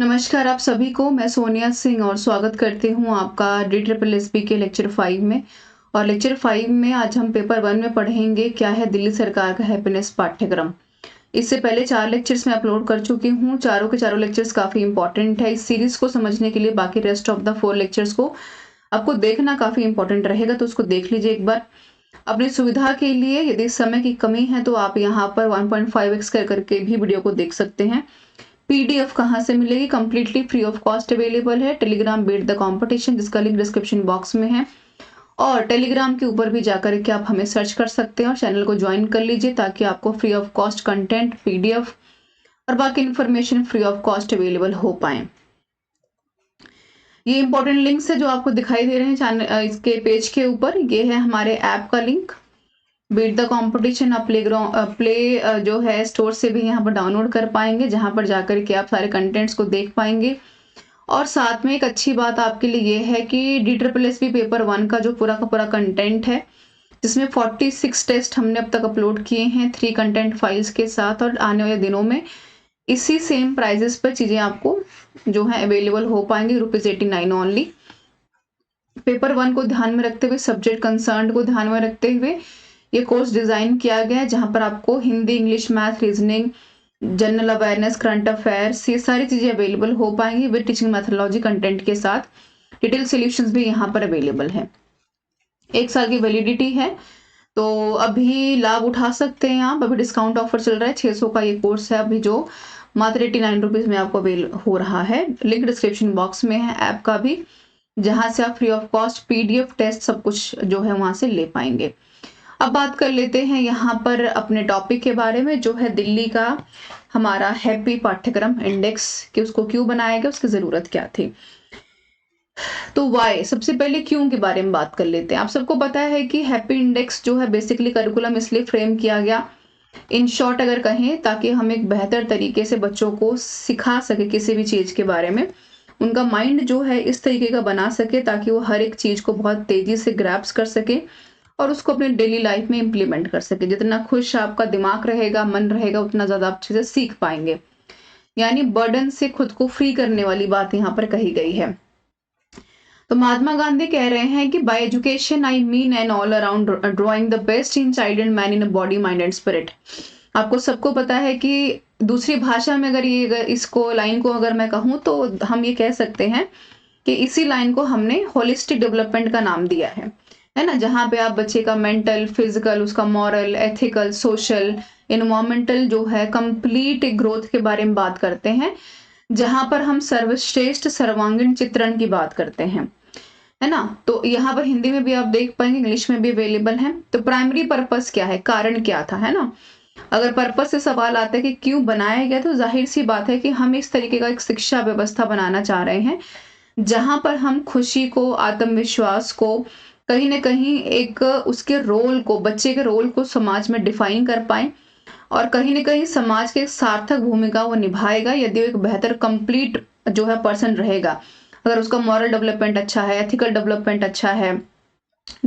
नमस्कार आप सभी को। मैं सोनिया सिंह और स्वागत करती हूँ आपका DSSB के लेक्चर 5 में। और लेक्चर 5 में आज हम पेपर 1 में पढ़ेंगे क्या है दिल्ली सरकार का हैप्पीनेस पाठ्यक्रम। इससे पहले 4 लेक्चर्स मैं अपलोड कर चुकी हूँ। चारों के चारों लेक्चर्स काफ़ी इंपॉर्टेंट है इस सीरीज को समझने के लिए। बाकी रेस्ट ऑफ द 4 लेक्चर्स को आपको देखना काफ़ी इंपॉर्टेंट रहेगा, तो उसको देख लीजिए एक बार अपनी सुविधा के लिए। यदि समय की कमी है तो आप यहाँ पर 1.5x कर करके भी वीडियो को देख सकते हैं। PDF कहाँ से मिलेगी? Completely free of cost available है। टेलीग्राम बीट द कंपटीशन, जिसका लिंक डिस्क्रिप्शन बॉक्स में है। और टेलीग्राम के ऊपर भी जाकर के आप हमें सर्च कर सकते हैं और चैनल को ज्वाइन कर लीजिए, ताकि आपको free of cost content, PDF और बाकी information free of cost available हो पाए। ये इंपॉर्टेंट लिंक्स है जो आपको दिखाई दे रहे हैं चैनल इसके पेज के ऊपर। ये है हमारे ऐप का लिंक बीट द कंपटीशन। आप प्ले जो है स्टोर से भी यहाँ पर डाउनलोड कर पाएंगे, जहाँ पर जाकर के आप सारे कंटेंट्स को देख पाएंगे। और साथ में एक अच्छी बात आपके लिए ये है कि DSSB पेपर 1 का जो पूरा का पूरा कंटेंट है, जिसमें 46 टेस्ट हमने अब तक अपलोड किए हैं 3 कंटेंट फाइल्स के साथ, और आने वाले दिनों में इसी सेम प्राइजेस पर चीज़ें आपको जो है अवेलेबल हो पाएंगी, ₹89 ओनली। पेपर 1 को ध्यान में रखते हुए, सब्जेक्ट कंसर्न को ध्यान में रखते हुए ये कोर्स डिजाइन किया गया है, जहां पर आपको Hindi, English, math, reasoning, general awareness, current affairs, ये सारी चीजें अवेलेबल हो पाएंगी विद टीचिंग मैथोलॉजी कंटेंट के साथ। डिटेल सॉल्यूशंस भी यहाँ पर अवेलेबल है। 1 साल की वैलिडिटी है, तो अभी लाभ उठा सकते हैं आप। अभी डिस्काउंट ऑफर चल रहा है, 600 का ये कोर्स है अभी, जो मात्र 89 रुपीज में आपको अवेल हो रहा है। लिंक डिस्क्रिप्शन बॉक्स में है ऐप का भी, जहां से आप free of cost PDF test सब कुछ जो है वहां से ले पाएंगे। अब बात कर लेते हैं यहाँ पर अपने टॉपिक के बारे में, जो है दिल्ली का हमारा हैप्पी पाठ्यक्रम इंडेक्स, कि उसको क्यों बनाया गया, उसकी जरूरत क्या थी। तो वाई, सबसे पहले क्यों के बारे में बात कर लेते हैं। आप सबको पता है कि हैप्पी इंडेक्स जो है बेसिकली करिकुलम इसलिए फ्रेम किया गया, इन शॉर्ट अगर कहें, ताकि हम एक बेहतर तरीके से बच्चों को सिखा सके किसी भी चीज के बारे में। उनका माइंड जो है इस तरीके का बना सके ताकि वो हर एक चीज को बहुत तेजी से ग्रैप्स कर सके और उसको अपने डेली लाइफ में इंप्लीमेंट कर सके। जितना खुश आपका दिमाग रहेगा, मन रहेगा, उतना ज्यादा आप चीजें सीख पाएंगे। यानी बर्डन से खुद को फ्री करने वाली बात यहाँ पर कही गई है। तो महात्मा गांधी कह रहे हैं कि by education I mean an all around drawing the best in child and man in body, mind and spirit. आपको सबको पता है कि दूसरी भाषा में अगर इसको लाइन को अगर मैं कहूँ तो हम ये कह सकते हैं कि इसी लाइन को हमने होलिस्टिक डेवलपमेंट का नाम दिया है ना, जहाँ पे आप बच्चे का मेंटल, फिजिकल, उसका मॉरल, एथिकल, सोशल, इन्वायरमेंटल जो है कंप्लीट ग्रोथ के बारे में बात करते हैं, जहां पर हम सर्वश्रेष्ठ सर्वांगीण चित्रण की बात करते हैं, है ना। तो यहाँ पर हिंदी में भी आप देख पाएंगे, इंग्लिश में भी अवेलेबल है। तो प्राइमरी पर्पस क्या है, कारण क्या था, है ना। अगर पर्पस से सवाल आता है कि क्यों बनाया गया, तो जाहिर सी बात है कि हम इस तरीके का एक शिक्षा व्यवस्था बनाना चाह रहे हैं, जहां पर हम खुशी को, आत्मविश्वास को, कहीं ना कहीं एक उसके रोल को, बच्चे के रोल को समाज में डिफाइन कर पाए, और कहीं ना कहीं समाज के सार्थक भूमिका वो निभाएगा यदि वो एक बेहतर कंप्लीट जो है पर्सन रहेगा। अगर उसका मॉरल डेवलपमेंट अच्छा है, एथिकल डेवलपमेंट अच्छा है,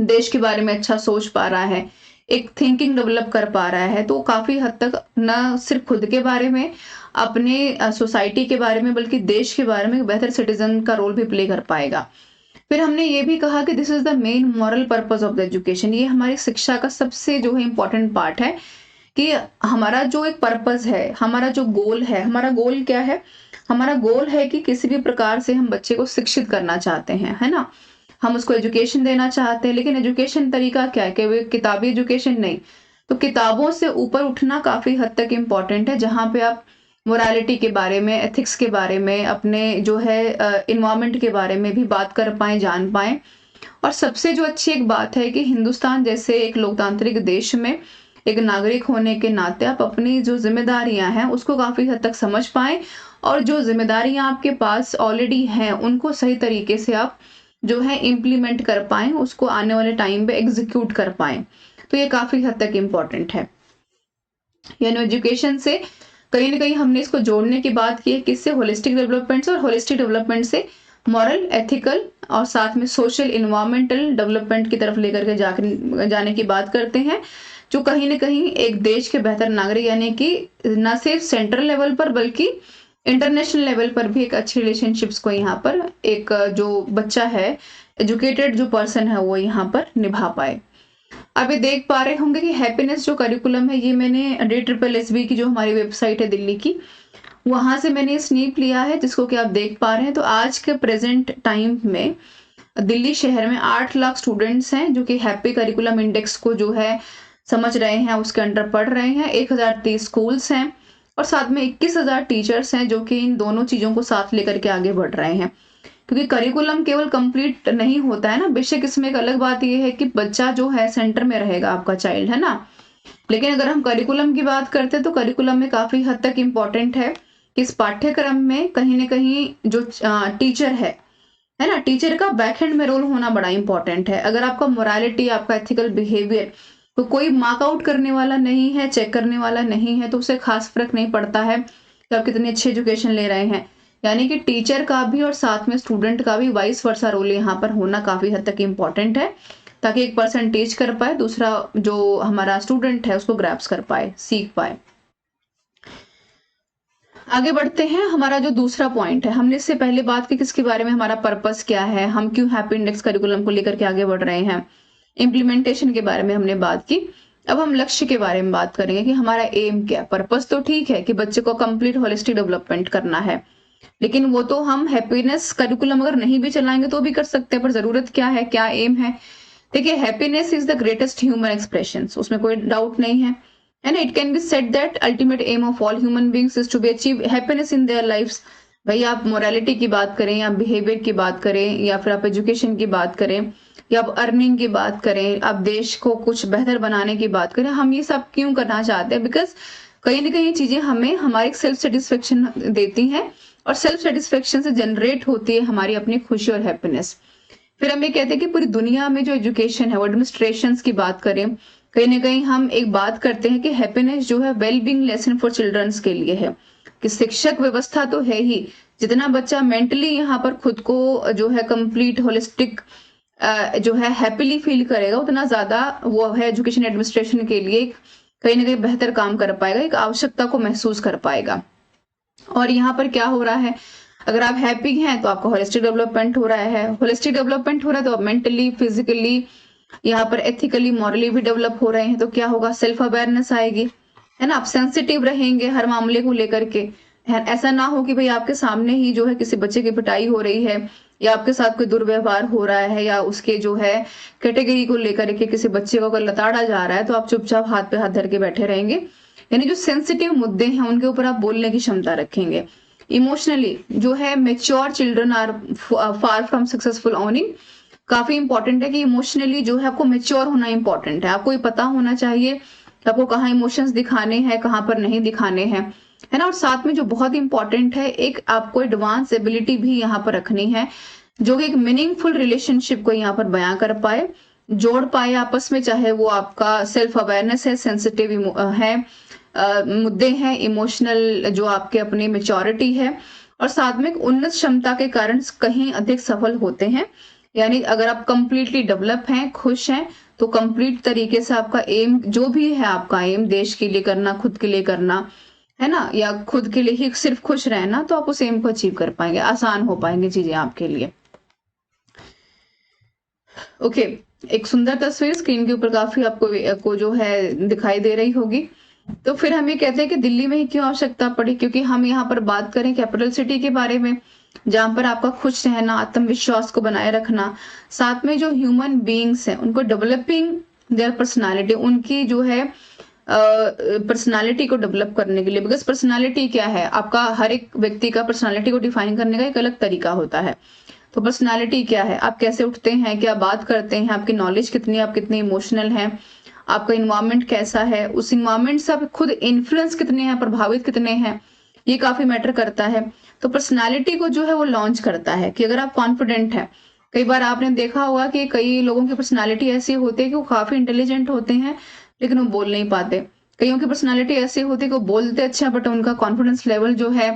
देश के बारे में अच्छा सोच पा रहा है, एक थिंकिंग डेवलप कर पा रहा है, तो काफी हद तक न सिर्फ खुद के बारे में, अपने सोसाइटी के बारे में, बल्कि देश के बारे में एक बेहतर सिटीजन का रोल भी प्ले कर पाएगा। फिर हमने ये भी कहा कि this is the main moral purpose of the education. ये हमारी शिक्षा का सबसे जो है इम्पोर्टेंट पार्ट है कि हमारा जो एक पर्पस है, हमारा जो गोल है, हमारा गोल क्या है, हमारा गोल है कि किसी भी प्रकार से हम बच्चे को शिक्षित करना चाहते हैं, है ना। हम उसको एजुकेशन देना चाहते हैं, लेकिन एजुकेशन तरीका क्या है कि वो किताबी एजुकेशन नहीं, तो किताबों से ऊपर उठना काफी हद तक इम्पोर्टेंट है, जहाँ पे आप मोरालिटी के बारे में, एथिक्स के बारे में, अपने जो है इन्वायरमेंट के बारे में भी बात कर पाए, जान पाए। और सबसे जो अच्छी एक बात है कि हिंदुस्तान जैसे एक लोकतांत्रिक देश में एक नागरिक होने के नाते आप अपनी जो जिम्मेदारियां हैं उसको काफी हद तक समझ पाए, और जो जिम्मेदारियां आपके पास ऑलरेडी हैं उनको सही तरीके से आप जो है इम्प्लीमेंट कर पाए, उसको आने वाले टाइम पे एग्जीक्यूट कर पाए। तो ये काफी हद तक इम्पोर्टेंट है। यानी एजुकेशन से कहीं ना कहीं हमने इसको जोड़ने की बात की है, किससे, होलिस्टिक डेवलपमेंट से, और होलिस्टिक डेवलपमेंट से मॉरल, एथिकल और साथ में सोशल, इन्वायरमेंटल डेवलपमेंट की तरफ लेकर के जाने की बात करते हैं, जो कहीं ना कहीं एक देश के बेहतर नागरिक, यानी कि न सिर्फ सेंट्रल लेवल पर बल्कि इंटरनेशनल लेवल पर भी एक अच्छी रिलेशनशिप्स को यहाँ पर एक जो बच्चा है, एजुकेटेड जो पर्सन है वो यहाँ पर निभा पाए। आप ये देख पा रहे होंगे कि हैप्पीनेस जो करिकुलम है, ये मैंने DSSB की जो हमारी वेबसाइट है दिल्ली की, वहां से मैंने स्नीप लिया है, जिसको कि आप देख पा रहे हैं। तो आज के प्रेजेंट टाइम में दिल्ली शहर में 8 लाख स्टूडेंट्स हैं जो कि हैप्पी करिकुलम इंडेक्स को जो है समझ रहे हैं, उसके अंडर पढ़ रहे हैं। 1030 स्कूल्स हैं और साथ में 21,000 टीचर्स हैं जो कि इन दोनों चीजों को साथ लेकर के आगे बढ़ रहे हैं। क्योंकि करिकुलम केवल कंप्लीट नहीं होता है ना, बेशक इसमें एक अलग बात यह है कि बच्चा जो है सेंटर में रहेगा, आपका चाइल्ड, है ना। लेकिन अगर हम करिकुलम की बात करते हैं तो करिकुलम में काफी हद तक इम्पोर्टेंट है कि इस पाठ्यक्रम में कहीं ना कहीं जो टीचर है ना, टीचर का बैकएंड में रोल होना बड़ा इंपॉर्टेंट है। अगर आपका मोरालिटी, आपका एथिकल बिहेवियर तो कोई मार्क आउट करने वाला नहीं है, चेक करने वाला नहीं है, तो उससे खास फर्क नहीं पड़ता है कि आप कितनी अच्छी एजुकेशन ले रहे हैं। यानी कि टीचर का भी और साथ में स्टूडेंट का भी वाइस वर्सा रोल यहाँ पर होना काफी हद तक इम्पोर्टेंट है, ताकि एक पर्सन टीच कर पाए, दूसरा जो हमारा स्टूडेंट है उसको ग्रैप्स कर पाए, सीख पाए। आगे बढ़ते हैं। हमारा जो दूसरा पॉइंट है, हमने इससे पहले बात की किसके बारे में, हमारा पर्पस क्या है, हम क्यों हैप्पी इंडेक्स करिकुलम को लेकर के आगे बढ़ रहे हैं, इम्प्लीमेंटेशन के बारे में हमने बात की। अब हम लक्ष्य के बारे में बात करेंगे कि हमारा एम क्या है। पर्पस तो ठीक है कि बच्चे को कंप्लीट होलिस्टिक डेवलपमेंट करना है, लेकिन वो तो हम हैप्पीनेस करिकुलम अगर नहीं भी चलाएंगे तो भी कर सकते हैं, पर जरूरत क्या है, क्या एम है। देखिए, happiness is the greatest human expression, उसमें कोई डाउट नहीं है ना। It can be said that ultimate aim of all human beings is to be achieve happiness in their lifes. भाई आप मोरालिटी की बात करें या बिहेवियर की बात करें या फिर आप एजुकेशन की बात करें या आप अर्निंग की बात करें, आप देश को कुछ बेहतर बनाने की बात करें, हम ये सब क्यों करना चाहते हैं? बिकॉज कहीं ना कहीं चीजें हमें हमारी सेल्फ सेटिस्फेक्शन देती हैं और सेल्फ सेटिस्फेक्शन से जनरेट होती है हमारी अपनी खुशी और हैप्पीनेस। फिर हम ये कहते हैं कि पूरी दुनिया में जो एजुकेशन है वो एडमिनिस्ट्रेशन की बात करें, कहीं ना कहीं हम एक बात करते हैं कि हैप्पीनेस जो है वेलबींग लेसन फॉर चिल्ड्रंस के लिए है, कि शिक्षक व्यवस्था तो है ही, जितना बच्चा मेंटली यहाँ पर खुद को जो है कंप्लीट होलिस्टिक जो है हैप्पीली फील करेगा, उतना ज्यादा वो है एजुकेशन एडमिनिस्ट्रेशन के लिए कहीं ना कहीं बेहतर काम कर पाएगा, एक आवश्यकता को महसूस कर पाएगा। और यहाँ पर क्या हो रहा है, अगर आप हैप्पी हैं तो आपका होलिस्टिक डेवलपमेंट हो रहा है, होलिस्टिक डेवलपमेंट हो रहा है तो आप मेंटली, फिजिकली, यहाँ पर एथिकली, मॉरली भी डेवलप हो रहे हैं, तो क्या होगा, सेल्फ अवेयरनेस आएगी, है ना। आप सेंसिटिव रहेंगे हर मामले को लेकर के। ऐसा ना हो कि भाई आपके सामने ही जो है किसी बच्चे की पिटाई हो रही है या आपके साथ कोई दुर्व्यवहार हो रहा है या उसके जो है कैटेगरी को लेकर के किसी बच्चे को अगर लताड़ा जा रहा है तो आप चुपचाप हाथ पे हाथ धर के बैठे रहेंगे। यानी जो सेंसिटिव मुद्दे हैं उनके ऊपर आप बोलने की क्षमता रखेंगे। इमोशनली जो है mature children are far from successful owning. काफी इंपॉर्टेंट है कि इमोशनली जो है आपको मेच्योर होना इंपॉर्टेंट है, आपको ये पता होना चाहिए कि आपको कहाँ इमोशंस दिखाने हैं, कहाँ पर नहीं दिखाने हैं, है ना। और साथ में जो बहुत इंपॉर्टेंट है, एक आपको एडवांस एबिलिटी भी यहाँ पर रखनी है जो कि एक मीनिंगफुल रिलेशनशिप को यहाँ पर बयां कर पाए, जोड़ पाए आपस में, चाहे वो आपका सेल्फ अवेयरनेस है, सेंसिटिव है मुद्दे हैं, इमोशनल जो आपके अपनी मेच्योरिटी है, और साथ में उन्नत क्षमता के कारण कहीं अधिक सफल होते हैं। यानी अगर आप कंप्लीटली डेवलप हैं, खुश हैं, तो कंप्लीट तरीके से आपका एम जो भी है, आपका एम देश के लिए करना, खुद के लिए करना, है ना, या खुद के लिए ही सिर्फ खुश रहना, तो आप उस एम को अचीव कर पाएंगे, आसान हो पाएंगे चीजें आपके लिए। ओके, एक सुंदर तस्वीर स्क्रीन के ऊपर काफी आपको जो है दिखाई दे रही होगी। तो फिर हम ये कहते हैं कि दिल्ली में ही क्यों आवश्यकता पड़ी, क्योंकि हम यहाँ पर बात करें कैपिटल सिटी के बारे में, जहां पर आपका खुश रहना, आत्मविश्वास को बनाए रखना, साथ में जो ह्यूमन बीइंग्स हैं उनको डेवलपिंग देयर पर्सनालिटी, उनकी जो है पर्सनालिटी को डेवलप करने के लिए। बिकॉज पर्सनालिटी क्या है, आपका हर एक व्यक्ति का पर्सनालिटी को डिफाइन करने का एक अलग तरीका होता है। तो पर्सनालिटी क्या है, आप कैसे उठते हैं, क्या बात करते हैं, आपकी नॉलेज कितनी, आप कितने इमोशनल हैं, आपका इन्वायरमेंट कैसा है, उस इन्वायरमेंट से आप खुद इन्फ्लुएंस कितने हैं, प्रभावित कितने हैं, ये काफी मैटर करता है। तो पर्सनालिटी को जो है वो लॉन्च करता है कि अगर आप कॉन्फिडेंट हैं। कई बार आपने देखा होगा कि कई लोगों की पर्सनालिटी ऐसी होती है कि वो काफी इंटेलिजेंट होते हैं लेकिन वो बोल नहीं पाते। कईयों की पर्सनालिटी ऐसी होती है कि वो बोलते अच्छा बट उनका कॉन्फिडेंस लेवल जो है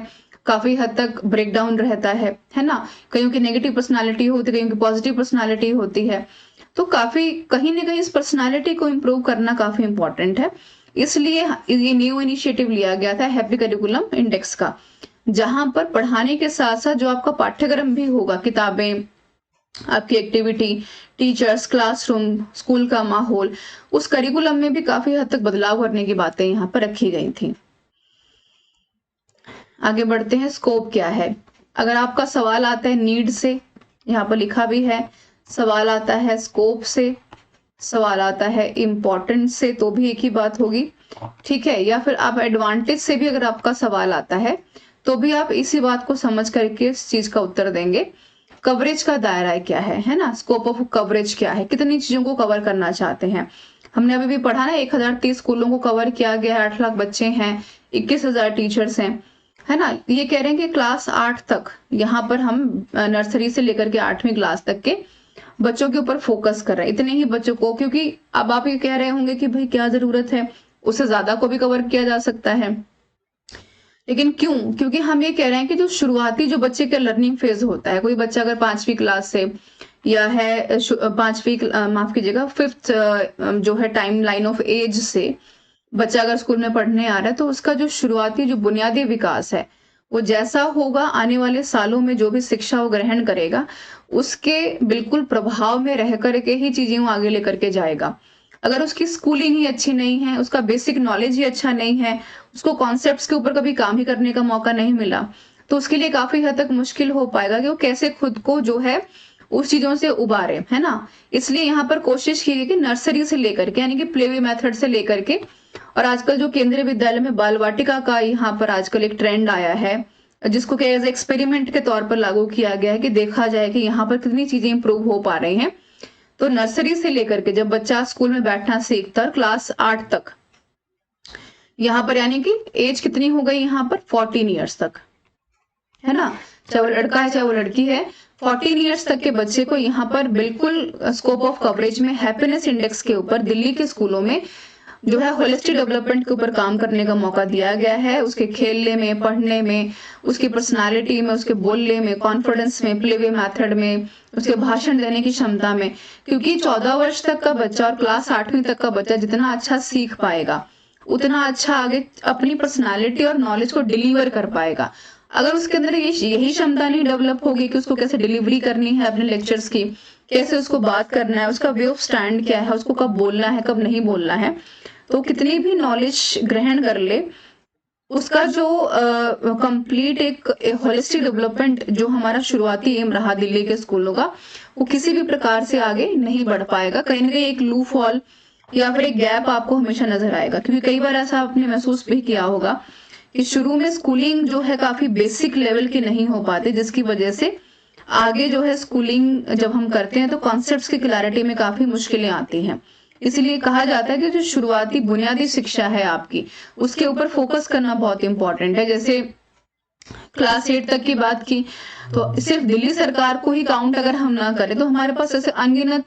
काफी हद तक ब्रेक डाउन रहता है ना। कईयों की नेगेटिव पर्सनालिटी होती है, कईयों की पॉजिटिव पर्सनालिटी होती है। तो काफी कहीं ना कहीं इस पर्सनालिटी को इम्प्रूव करना काफी इंपॉर्टेंट है। इसलिए ये न्यू इनिशिएटिव लिया गया था हैप्पी करिकुलम इंडेक्स का, जहां पर पढ़ाने के साथ साथ जो आपका पाठ्यक्रम भी होगा, किताबें, आपकी एक्टिविटी, टीचर्स, क्लासरूम, स्कूल का माहौल, उस करिकुलम में भी काफी हद तक बदलाव करने की बातें यहाँ पर रखी गई थी। आगे बढ़ते हैं, स्कोप क्या है। अगर आपका सवाल आता है नीड से, यहाँ पर लिखा भी है, सवाल आता है स्कोप से, सवाल आता है इम्पोर्टेंस से, तो भी एक ही बात होगी, ठीक है। या फिर आप एडवांटेज से भी अगर आपका सवाल आता है तो भी आप इसी बात को समझ करके इस चीज का उत्तर देंगे। कवरेज का दायरा क्या है ना, स्कोप ऑफ कवरेज क्या है, कितनी चीजों को कवर करना चाहते हैं। हमने अभी भी पढ़ा ना, 1030 स्कूलों को कवर किया गया है, 8 लाख बच्चे हैं, 21,000 टीचर्स हैं, है ना। ये कह रहे हैं कि क्लास 8 तक, यहाँ पर हम नर्सरी से लेकर के 8वीं क्लास तक के बच्चों के ऊपर फोकस कर रहे हैं, इतने ही बच्चों को। क्योंकि अब आप ये कह रहे होंगे कि भाई क्या जरूरत है, उससे ज्यादा को भी कवर किया जा सकता है, लेकिन क्यों? क्योंकि हम ये कह रहे हैं कि जो शुरुआती जो बच्चे का लर्निंग फेज होता है, कोई बच्चा अगर 5वीं क्लास से या है 5वीं माफ कीजिएगा 5th जो है टाइम लाइन ऑफ एज से बच्चा अगर स्कूल में पढ़ने आ रहा है, तो उसका जो शुरुआती जो बुनियादी विकास है वो जैसा होगा, आने वाले सालों में जो भी शिक्षा वो ग्रहण करेगा उसके बिल्कुल प्रभाव में रह करके ही चीजें वो आगे लेकर के जाएगा। अगर उसकी स्कूलिंग ही अच्छी नहीं है, उसका बेसिक नॉलेज ही अच्छा नहीं है, उसको कॉन्सेप्ट्स के ऊपर कभी काम ही करने का मौका नहीं मिला, तो उसके लिए काफी हद तक मुश्किल हो पाएगा कि वो कैसे खुद को जो है उस चीजों से उबारे, है ना। इसलिए यहाँ पर कोशिश की गई कि नर्सरी से लेकर के, यानी कि प्लेवे मेथड से लेकर के, और आजकल जो केंद्रीय विद्यालय में बाल वाटिका का यहाँ पर आजकल एक ट्रेंड आया है, जिसको कि एज एक्सपेरिमेंट के तौर पर लागू किया गया है कि देखा जाए कि यहाँ पर कितनी चीजें इंप्रूव हो पा रही हैं। तो नर्सरी से लेकर के जब बच्चा स्कूल में बैठना सीखता है क्लास 8 तक, यहाँ पर यानी कि एज कितनी हो गई यहाँ पर 14 ईयर्स तक, है ना, चाहे वो लड़का है चाहे वो लड़की है, 14 ईयर्स तक के बच्चे को यहाँ पर बिल्कुल स्कोप ऑफ कवरेज में हैप्पीनेस इंडेक्स के ऊपर दिल्ली के स्कूलों में जो है होलिस्टिक डेवलपमेंट के ऊपर काम करने का मौका दिया गया है। उसके खेलने में, पढ़ने में, उसकी पर्सनालिटी में, उसके बोलने में, कॉन्फिडेंस में, प्लेवे मेथड में, उसके भाषण देने की क्षमता में। क्योंकि 14 वर्ष तक का बच्चा और क्लास 8वीं तक का बच्चा जितना अच्छा सीख पाएगा उतना अच्छा आगे अपनी पर्सनालिटी और नॉलेज को डिलीवर कर पाएगा। अगर उसके अंदर यही क्षमता नहीं डेवलप होगी कि उसको कैसे डिलीवरी करनी है अपने लेक्चर्स की, कैसे उसको बात करना है, उसका वे ऑफ स्टैंड क्या है, उसको कब बोलना है कब नहीं बोलना है, तो कितनी भी नॉलेज ग्रहण कर ले, उसका जो कंप्लीट एक होलिस्टिक डेवलपमेंट जो हमारा शुरुआती एम रहा दिल्ली के स्कूलों का, वो किसी भी प्रकार से आगे नहीं बढ़ पाएगा। कहीं ना कहीं एक लूप हॉल या फिर एक गैप आपको हमेशा नजर आएगा। क्योंकि कई बार ऐसा आपने महसूस भी किया होगा कि शुरू में स्कूलिंग जो है काफी बेसिक लेवल की नहीं हो पाती, जिसकी वजह से आगे जो है स्कूलिंग जब हम करते हैं तो कॉन्सेप्ट्स की क्लैरिटी में काफी मुश्किलें आती हैं। इसीलिए कहा जाता है कि जो शुरुआती बुनियादी शिक्षा है आपकी, उसके ऊपर फोकस करना बहुत इंपॉर्टेंट है। जैसे क्लास 8 तक की बात की तो सिर्फ दिल्ली सरकार को ही काउंट अगर हम ना करें तो हमारे पास ऐसे अनगिनत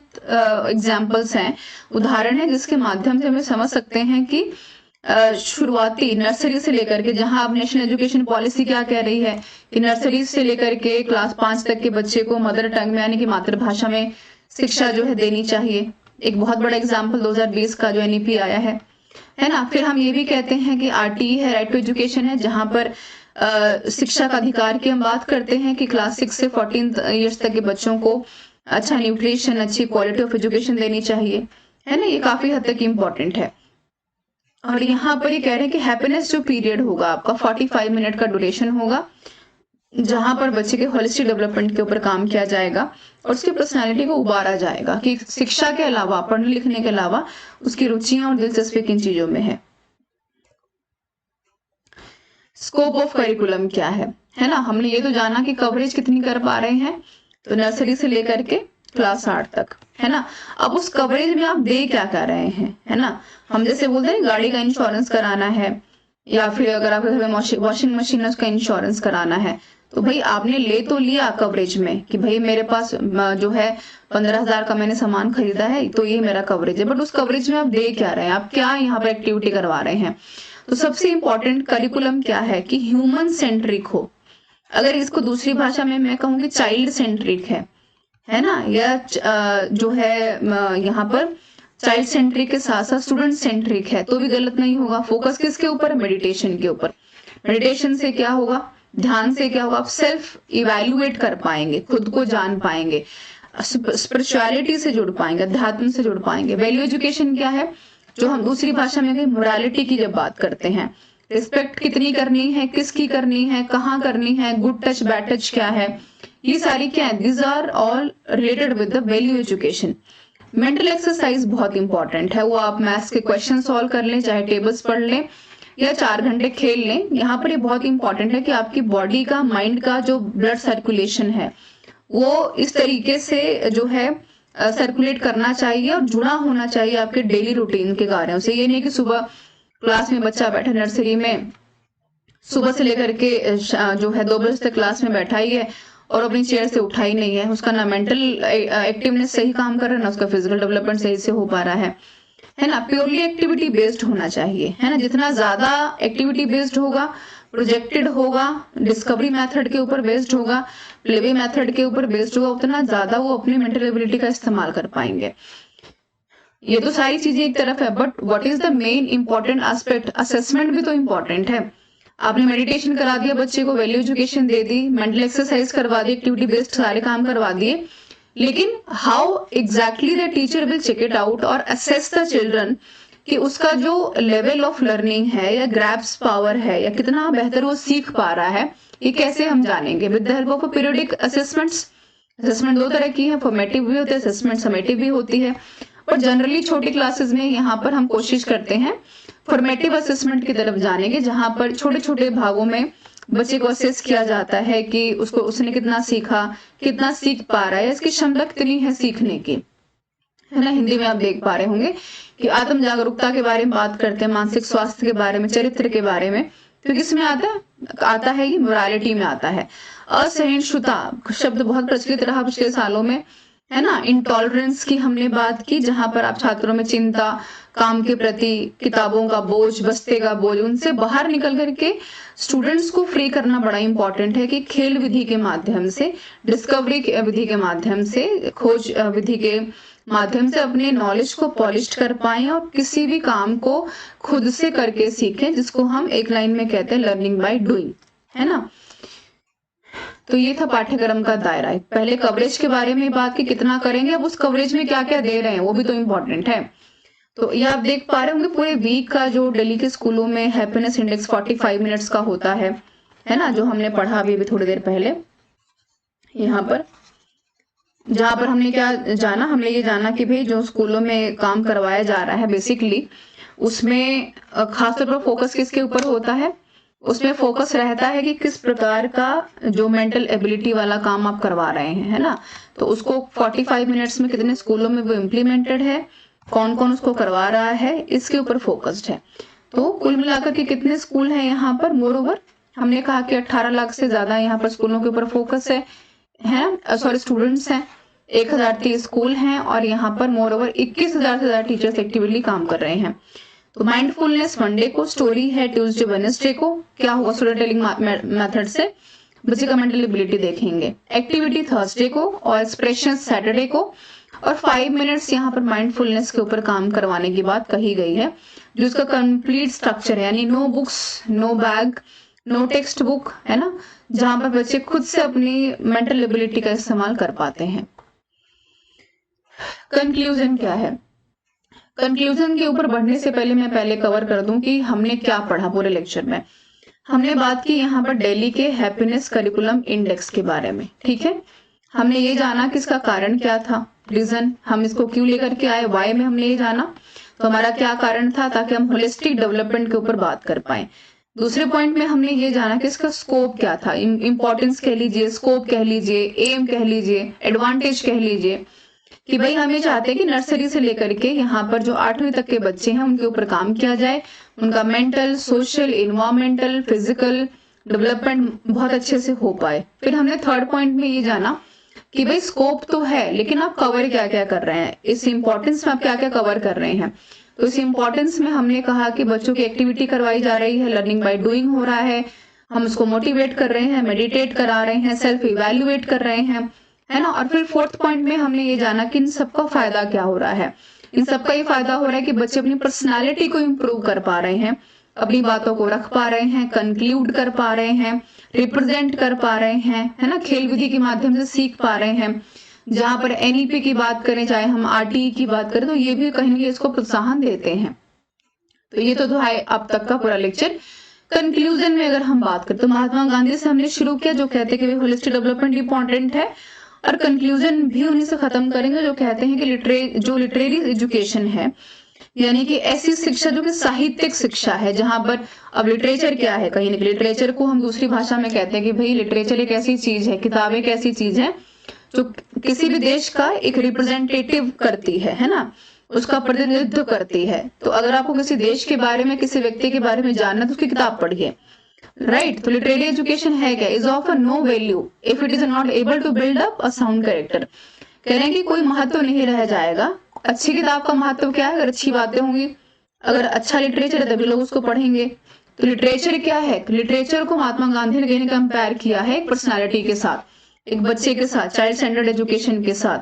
एग्जाम्पल्स हैं, उदाहरण है, जिसके माध्यम से हमें समझ सकते हैं कि शुरुआती नर्सरी से लेकर के, जहां अब नेशनल एजुकेशन पॉलिसी क्या कह रही है कि नर्सरी से लेकर के क्लास 5 तक के बच्चे को मदर टंग में यानी कि मातृभाषा में शिक्षा जो है देनी चाहिए। एक बहुत बड़ा एग्जाम्पल 2020 का जो एनईपी आया है ना। फिर हम ये भी कहते हैं कि आरटीई है, राइट टू एजुकेशन है, जहां पर शिक्षा का अधिकार की हम बात करते हैं कि क्लास 6 से 14 ईयर्स तक के बच्चों को अच्छा न्यूट्रिशन, अच्छी क्वालिटी ऑफ एजुकेशन देनी चाहिए, है ना। ये काफी हद तक इम्पोर्टेंट है। और यहाँ पर ये कह रहे हैं कि हैप्पीनेस जो पीरियड होगा आपका 45 मिनट का ड्यूरेशन होगा, जहां पर बच्चे के होलिस्टिक डेवलपमेंट के ऊपर काम किया जाएगा और उसकी पर्सनालिटी को उबारा जाएगा कि शिक्षा के अलावा, पढ़ने लिखने के अलावा उसकी रुचियां और दिलचस्पी किन चीजों में है। स्कोप ऑफ करिकुलम क्या है ना। हमने ये तो जाना कि कवरेज कितनी कर पा रहे हैं, तो नर्सरी से लेकर के क्लास 8 तक, है ना। अब उस कवरेज में आप दे क्या कर रहे हैं, है ना। हम जैसे बोलते हैं गाड़ी का इंश्योरेंस कराना है, या फिर अगर आपके घर में वॉशिंग मशीन है उसका इंश्योरेंस कराना है, तो भाई आपने ले तो लिया कवरेज में कि भाई मेरे पास जो है 15,000 का मैंने सामान खरीदा है तो ये मेरा कवरेज है। बट उस कवरेज में आप दे क्या रहे हैं, आप क्या यहाँ पर एक्टिविटी करवा रहे हैं। तो सबसे इंपॉर्टेंट करिकुलम क्या है कि ह्यूमन सेंट्रिक हो। अगर इसको दूसरी भाषा में मैं कहूंगी चाइल्ड सेंट्रिक है ना, या जो है यहाँ पर चाइल्ड सेंट्रिक के साथ साथ स्टूडेंट सेंट्रिक है तो भी गलत नहीं होगा। फोकस किसके ऊपर, मेडिटेशन के ऊपर। मेडिटेशन से क्या होगा, ध्यान से क्या होगा, आप सेल्फ इवैल्यूएट कर पाएंगे, खुद को जान पाएंगे, स्पिरिचुअलिटी से जुड़ पाएंगे, अध्यात्म से जुड़ पाएंगे। वैल्यू एजुकेशन क्या है, जो हम दूसरी भाषा में कहें मोरालिटी की जब बात करते हैं, रिस्पेक्ट कितनी करनी है, किसकी करनी है, कहाँ करनी है, गुड टच बैड टच क्या है, ये सारी क्या है, this are all related with the value education. Mental exercise बहुत इंपॉर्टेंट है, वो आप मैथ्स के क्वेश्चन सॉल्व कर लें, चाहे टेबल्स पढ़ लें या 4 घंटे खेल लें। यहाँ पर ये बहुत इंपॉर्टेंट है कि आपकी बॉडी का, माइंड का जो ब्लड सर्कुलेशन है वो इस तरीके से जो है सर्कुलेट करना चाहिए और जुड़ा होना चाहिए आपके डेली रूटीन के कार्यों से। ये नहीं कि सुबह क्लास में बच्चा बैठा नर्सरी में, सुबह से लेकर के जो है 2 बजे तक क्लास में बैठा ही है और अपनी चेयर से उठा ही नहीं है, उसका ना मेंटल एक्टिवनेस सही काम कर रहा है, ना उसका फिजिकल डेवलपमेंट सही से हो पा रहा है ना। प्योरली एक्टिविटी बेस्ड होना चाहिए, है ना। जितना ज्यादा एक्टिविटी बेस्ड होगा, प्रोजेक्टेड होगा, डिस्कवरी मेथड के ऊपर बेस्ड होगा, प्लेवे मेथड के ऊपर बेस्ड होगा, उतना ज्यादा वो अपनी मेंटल एबिलिटी का इस्तेमाल कर पाएंगे। ये तो सारी चीजें एक तरफ है, but what is the main important aspect, assessment भी तो इंपॉर्टेंट है। आपने मेडिटेशन करा दिया बच्चे को, वैल्यू एजुकेशन दे दी, मेंटल एक्सरसाइज करवा दी, एक्टिविटी बेस्ड सारे काम करवा दिए, लेकिन how exactly the teacher will check it out और असेस द चिल्ड्रन कि उसका जो लेवल ऑफ लर्निंग है या ग्रैप्स पावर है या कितना बेहतर वो सीख पा रहा है, ये कैसे हम जानेंगे? With the help of periodic assessments. Assessment 2 तरह की है, फॉर्मेटिव भी होते हैं, असेसमेंट समेटिव भी होती है, और जनरली छोटी क्लासेस में यहाँ पर हम कोशिश करते हैं फॉर्मेटिव असेसमेंट की तरफ जाने की, जहां पर छोटे छोटे भागों में बच्चे को असेस किया जाता है कि उसने कितना सीखा, कितना सीख पा रहा है, इसकी क्षमता कितनी है सीखने की, है ना। हिंदी में आप देख पा रहे होंगे कि आत्म जागरूकता के बारे में बात करते हैं, मानसिक स्वास्थ्य के बारे में, चरित्र के बारे में, तो किसमें आता है ये मोरालिटी में आता है। असहिष्णुता शब्द बहुत प्रचलित रहा पिछले सालों में, है ना। इंटॉलरेंस की हमने बात की, जहां पर आप छात्रों में चिंता, काम के प्रति, किताबों का बोझ, बस्ते का बोझ, उनसे बाहर निकल करके स्टूडेंट्स को फ्री करना बड़ा इंपॉर्टेंट है कि खेल विधि के माध्यम से, डिस्कवरी विधि के माध्यम से, खोज विधि के माध्यम से अपने नॉलेज को पॉलिश कर पाएं और किसी भी काम को खुद से करके सीखें, जिसको हम एक लाइन में कहते हैं लर्निंग बाय डूइंग, है ना। तो ये था पाठ्यक्रम का दायरा। पहले कवरेज के बारे में बात की, कितना करेंगे, अब उस कवरेज में क्या क्या दे रहे हैं वो भी तो इम्पोर्टेंट है। तो ये आप देख पा रहे होंगे पूरे वीक का जो दिल्ली के स्कूलों में हैप्पीनेस इंडेक्स 45 मिनट्स का होता है ना, जो हमने पढ़ा अभी थोड़ी देर पहले। यहाँ पर जहां पर हमने क्या जाना, हमने ये जाना कि भाई जो स्कूलों में काम करवाया जा रहा है बेसिकली, उसमें खासतौर पर फोकस किसके ऊपर होता है, उसमें फोकस रहता है कि किस प्रकार का जो मेंटल एबिलिटी वाला काम आप करवा रहे हैं, है ना। तो उसको 45 मिनट्स में कितने स्कूलों में वो इम्प्लीमेंटेड है, कौन कौन उसको करवा रहा है, इसके ऊपर फोकस्ड है। तो कुल मिलाकर के कितने स्कूल हैं यहाँ पर, मोरओवर हमने कहा कि 18 लाख से ज्यादा यहाँ पर स्कूलों के ऊपर फोकस है, सॉरी स्टूडेंट्स हैं, 1030 स्कूल हैं, और यहाँ पर मोरओवर 21,000 से ज्यादा टीचर्स एक्टिवली काम कर रहे हैं। तो माइंडफुलनेस मंडे को, स्टोरी है ट्यूसडे वेडनेसडे को, क्या होगा स्टोरी टेलिंग मेथड से बच्चे का मेंटल एबिलिटी देखेंगे, एक्टिविटी थर्सडे को और एक्सप्रेशन सैटरडे को, और 5 मिनट्स यहाँ पर माइंडफुलनेस के ऊपर काम करवाने की बात कही गई है, जो इसका कंप्लीट स्ट्रक्चर है, यानी no books, no bag, no textbook, है ना, जहां पर बच्चे खुद से अपनी मेंटल एबिलिटी का इस्तेमाल कर पाते हैं। कंक्लूजन क्या है? कंक्लूजन के ऊपर बढ़ने से पहले मैं पहले कवर कर दूं कि हमने क्या पढ़ा पूरे लेक्चर में। हमने बात की यहाँ पर दिल्ली के हैप्पीनेस करिकुलम इंडेक्स के बारे में, ठीक है। हमने ये जाना कि इसका कारण क्या था, रीजन, हम इसको क्यों लेकर के आए, वाई में हमने ये जाना, तो हमारा क्या कारण था, ताकि हम होलिस्टिक डेवलपमेंट के ऊपर बात कर पाए। दूसरे पॉइंट में हमने ये जाना कि इसका स्कोप क्या था, इंपॉर्टेंस कह लीजिए, स्कोप कह लीजिए, एम कह लीजिए, एडवांटेज कह लीजिए, कि भाई हम ये चाहते हैं कि नर्सरी से लेकर के यहाँ पर जो 8वीं तक के बच्चे हैं उनके ऊपर काम किया जाए, उनका mental, social, environmental, physical development बहुत अच्छे से हो पाए। फिर हमने थर्ड पॉइंट में ये जाना कि भाई स्कोप तो है, लेकिन आप कवर क्या क्या कर रहे हैं, इस इंपॉर्टेंस में आप क्या क्या कवर कर रहे हैं। तो इस इंपॉर्टेंस में हमने कहा कि बच्चों की एक्टिविटी करवाई जा रही है, लर्निंग बाय डूइंग हो रहा है, हम उसको मोटिवेट कर रहे हैं, मेडिटेट करा रहे हैं, सेल्फ इवैल्यूएट कर रहे हैं, है ना। और फिर फोर्थ पॉइंट में हमने ये जाना कि इन सबका फायदा क्या हो रहा है। इन सबका ये फायदा हो रहा है कि बच्चे अपनी पर्सनालिटी को इम्प्रूव कर पा रहे हैं, अपनी बातों को रख पा रहे हैं, कंक्लूड कर पा रहे हैं, रिप्रेजेंट कर पा रहे हैं, है ना, खेल विधि के माध्यम से सीख पा रहे हैं। जहां पर एनईपी की बात करें, चाहे हम आरटीई की बात करें, तो ये भी कहीं ना कहीं इसको प्रोत्साहन देते हैं। तो ये तो है अब तक का पूरा लेक्चर। कंक्लूजन में अगर हम बात करें तो महात्मा गांधी से हमने शुरू किया, जो कहते हैं कि होलिस्टिक डेवलपमेंट इंपॉर्टेंट है, और कंक्लूजन भी उन्हीं से खत्म करेंगे जो कहते हैं कि जो लिटरेरी एजुकेशन है, यानी कि ऐसी शिक्षा जो कि साहित्यिक शिक्षा है, जहां पर अब लिटरेचर क्या है, कहीं ना कहीं लिटरेचर को हम दूसरी भाषा में कहते हैं कि भाई लिटरेचर एक ऐसी चीज है, किताबें एक ऐसी चीज है जो किसी भी देश का एक रिप्रेजेंटेटिव करती है ना, उसका प्रतिनिधित्व करती है। तो अगर आपको किसी देश के बारे में, किसी व्यक्ति के बारे में जानना, तो उसकी किताब पढ़िए, राइट। तो लिटरेरी एजुकेशन है क्या, is of no value if it is not able to build up a sound character. कह रहे हैं कि कोई महत्व नहीं रह जाएगा। अच्छी किताब का महत्व क्या है, अगर अच्छी बातें होंगी, अगर अच्छा लिटरेचर है तभी लोग उसको पढ़ेंगे। तो लिटरेचर क्या है, लिटरेचर को महात्मा गांधी ने कहीं कंपेयर किया है एक पर्सनालिटी के साथ, एक बच्चे के साथ, चाइल्ड सेंटर्ड एजुकेशन के साथ,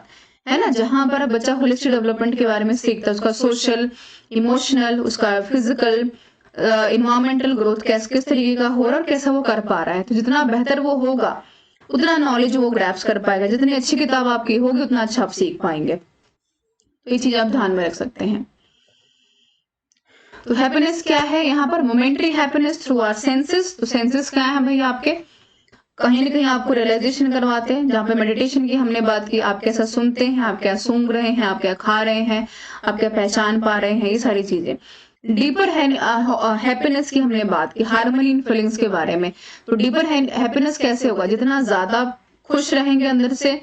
है ना, जहां पर बच्चा होलिस्टिक डेवलपमेंट के बारे में सीखता है, उसका सोशल, इमोशनल, उसका फिजिकल, इन्वायरमेंटल ग्रोथ किस तरीके का हो रहा है और कैसा वो कर पा रहा है। तो जितना बेहतर वो होगा उतना नॉलेज वो ग्रैप्स कर पाएगा। जितनी अच्छी किताब आपकी होगी उतना अच्छा आप सीख पाएंगे। तो ये चीज आप ध्यान में रख सकते हैं। तो हैप्पीनेस क्या है, यहाँ पर momentary happiness through our senses. तो सेंसेस क्या है भाई, आपके कहीं ना कहीं आपको रियलाइजेशन करवाते हैं। जहाँ पे मेडिटेशन की हमने बात की, आप कैसा सुनते हैं, आप क्या सूंघ रहे हैं, आप क्या खा रहे हैं, आप क्या पहचान पा रहे हैं, ये सारी चीजें। डीपर हैप्पीनेस की हमने बात की, हार्मनी इन फीलिंग्स के बारे में। तो डीपर हैप्पीनेस कैसे होगा, जितना ज्यादा खुश रहेंगे, अंदर से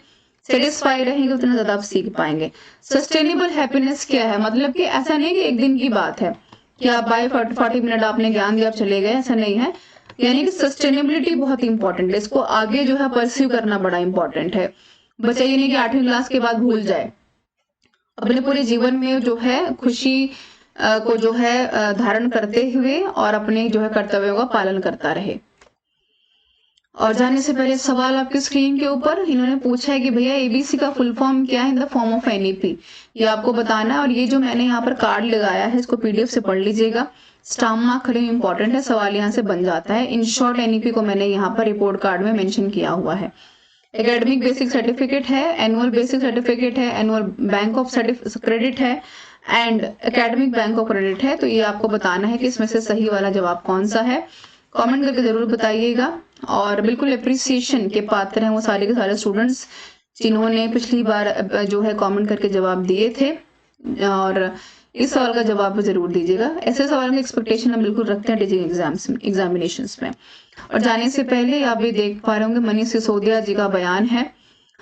सेटिस्फाई रहेंगे, उतना ज्यादा आप सीख पाएंगे। सस्टेनेबल हैप्पीनेस क्या है, मतलब कि ऐसा नहीं कि एक दिन की बात है कि आप बाय 40 मिनट आपने ज्ञान दिया आप चले गए, ऐसा नहीं है। यानी कि सस्टेनेबिलिटी बहुत इंपॉर्टेंट है, इसको आगे जो है परस्यू करना बड़ा इंपॉर्टेंट है। बच्चा ये नहीं कि 8वीं क्लास के बाद भूल जाए, अपने पूरे जीवन में जो है खुशी को जो है धारण करते हुए और अपने जो है कर्तव्यों का पालन करता रहे। और जाने से पहले सवाल आपकी स्क्रीन के ऊपर इन्होंने पूछा है कि भैया एबीसी का फुल फॉर्म क्या है in the form of NEP, ये आपको बताना है। और ये जो मैंने यहाँ पर कार्ड लगाया है इसको पीडीएफ से पढ़ लीजिएगा, स्टाम्प मार्क खड़े इंपॉर्टेंट है, सवाल यहाँ से बन जाता है। इन शॉर्ट एनईपी को मैंने यहाँ पर रिपोर्ट कार्ड में मेंशन किया हुआ है। एकेडमिक बेसिक सर्टिफिकेट है, एनुअल बेसिक सर्टिफिकेट है, एनुअल बैंक ऑफ क्रेडिट है and academic bank of credit है। तो ये आपको बताना है कि इसमें से सही वाला जवाब कौन सा है, कमेंट करके जरूर बताइएगा। और बिल्कुल अप्रिसिएशन के पात्र हैं वो सारे के सारे स्टूडेंट्स जिन्होंने पिछली बार जो है कमेंट करके जवाब दिए थे, और इस सवाल का जवाब भी जरूर दीजिएगा। ऐसे सवाल की एक्सपेक्टेशन हम बिल्कुल रखते हैं टीचिंग एग्जामिनेशंस में। और जाने से पहले आप भी देख पा रहे होंगे मनीष सिसोदिया जी का बयान है,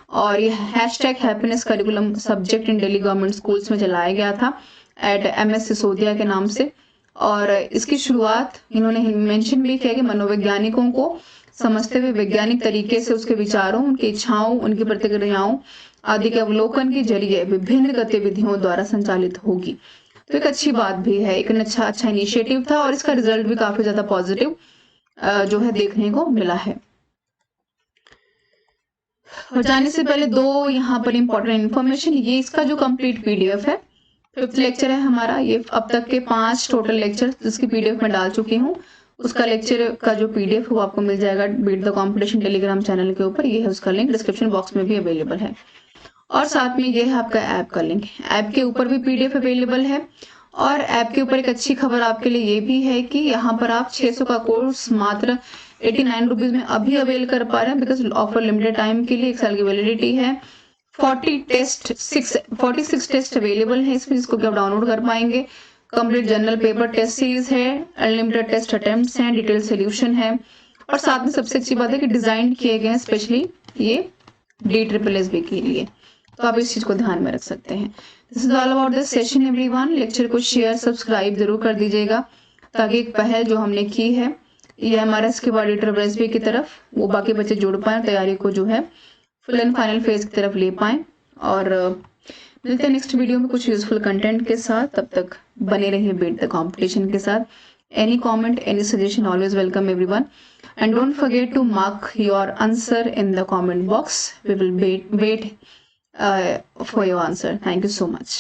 और ये #happiness curriculum subject in Delhi government schools में चलाया गया था एट MS सिसोदिया के नाम से। और इसकी शुरुआत इन्होंने मेंशन भी किया कि मनोवैज्ञानिकों को समझते हुए वैज्ञानिक तरीके से उसके विचारों, उनकी इच्छाओं, उनकी प्रतिक्रियाओं आदि के अवलोकन के जरिए विभिन्न गतिविधियों द्वारा संचालित होगी। तो एक अच्छी बात भी है, एक अच्छा इनिशिएटिव था और इसका रिजल्ट भी काफी ज्यादा पॉजिटिव जो है देखने को मिला है। और जाने से पहले दो यहाँ पर इंपॉर्टेंट इन्फॉर्मेशन, ये इसका जो कंप्लीट पीडीएफ है, 5th लेक्चर है हमारा, ये अब तक के 5 टोटल लेक्चर जिसकी पीडीएफ में डाल चुकी हूँ, उसका लेक्चर का जो पीडीएफ वो आपको मिल जाएगा beat the competition Telegram channel के ऊपर। ये है उसका लिंक, डिस्क्रिप्शन बॉक्स में भी अवेलेबल है। और साथ में ये है आपका ऐप का लिंक, ऐप के ऊपर भी पीडीएफ अवेलेबल है। और ऐप के ऊपर एक अच्छी खबर आपके लिए ये भी है कि यहाँ पर आप 600 का कोर्स मात्र 89 रुपीज में अभी अवेल कर पा रहे हैं, बिकॉज ऑफर लिमिटेड टाइम के लिए 1 साल की वैलिडिटी है। 46 टेस्ट अवेलेबल है इसमें, जिसको आप डाउनलोड कर पाएंगे। Complete general paper test series है, अनलिमिटेड टेस्ट अटेम्प्ट्स हैं, डिटेल सोल्यूशन है, और साथ में सबसे अच्छी बात है कि डिजाइन किए गए हैं स्पेशली ये DSSB के लिए। तो आप इस चीज को ध्यान में रख सकते हैं। This is all about this session everyone. Lecture को शेयर सब्सक्राइब जरूर कर दीजिएगा, ताकि एक पहल जो हमने की है ये हमारा इसके बाद DSSB की तरफ वो बाकी बच्चे जुड़ पाए, तैयारी को जो है फुल एंड फाइनल फेज की तरफ ले पाए। और मिलते हैं नेक्स्ट वीडियो में कुछ यूजफुल कंटेंट के साथ। तब तक बने रहिए बीट द कॉम्पिटिशन के साथ। Any comment, any suggestion, always welcome everyone, and don't forget to mark your answer in the comment box. We will wait for your answer. Thank you so much.